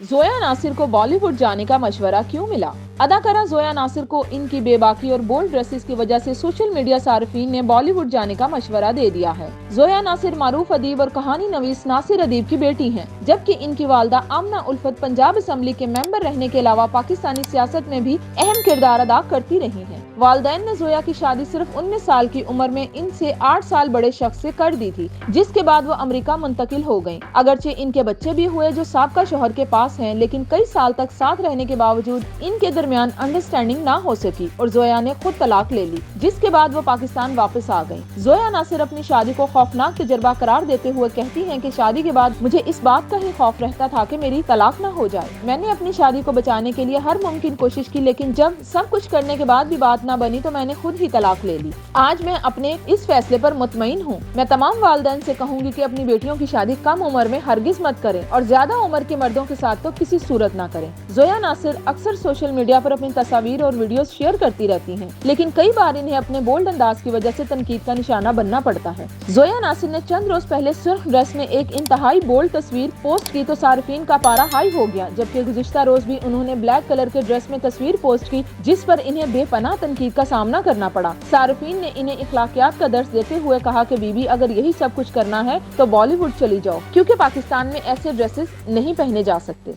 जोया नासिर को बॉलीवुड जाने का मशवरा क्यों मिला? अदाकारा जोया नासिर को इनकी बेबाकी और बोल्ड ड्रेसेस की वजह से सोशल मीडिया सार्फिन ने बॉलीवुड जाने का मशवरा दे दिया है। जोया नासिर मारूफ अदीब और कहानी नवीस नासिर अदीब की बेटी हैं, जबकि इनकी वालदा आमना उल्फत पंजाब असेंबली के मेंबर रहने के अलावा पाकिस्तानी सियासत में भी अहम किरदार अदा करती रही हैं। वालिदैन ने जोया की शादी सिर्फ 19 साल की उम्र में इनसे 8 साल बड़े शख्स से कर दी थी, जिसके बाद वो अमेरिका मुंतकिल हो गयी। अगरचे इनके बच्चे भी हुए जो साबका शौहर के पास हैं, लेकिन कई साल तक साथ रहने के बावजूद इनके दरमियान अंडरस्टैंडिंग ना हो सकी और जोया ने खुद तलाक ले ली, जिसके बाद वो पाकिस्तान वापस आ गयी। जोया नासिर अपनी शादी को खौफनाक तजुर्बा करार देते हुए कहती हैं कि शादी के बाद मुझे इस बात का ही खौफ रहता था कि मेरी तलाक ना हो जाए। मैंने अपनी शादी को बचाने के लिए हर मुमकिन कोशिश की, लेकिन जब सब कुछ करने के बाद भी बात ना बनी तो मैंने खुद ही तलाक ले ली। आज मैं अपने इस फैसले पर मुतमईन हूँ। मैं तमाम वालिदैन से कहूँगी कि अपनी बेटियों की शादी कम उम्र में हरगिज मत करें और ज्यादा उम्र के मर्दों के साथ तो किसी सूरत ना करें। जोया नासिर अक्सर सोशल मीडिया पर अपनी तस्वीर और वीडियोस शेयर करती रहती हैं, लेकिन कई बार इन्हें अपने बोल्ड अंदाज की वजह से तनकीद का निशाना बनना पड़ता है। जोया नासिर ने चंद रोज पहले सुर्ख ड्रेस में एक इंतहाई बोल्ड तस्वीर पोस्ट की तो सार्फिन का पारा हाई हो गया, जबकि गुज़िश्ता रोज भी उन्होंने ब्लैक कलर के ड्रेस में तस्वीर पोस्ट की, जिस पर इन्हें बेपनाह तनकीद का सामना करना पड़ा। सार्फिन ने इन्हें इखलाकियात का दर्स देते हुए कहा कि बीबी अगर यही सब कुछ करना है तो बॉलीवुड चली जाओ, क्योंकि पाकिस्तान में ऐसे ड्रेसेस नहीं पहने जा सकते।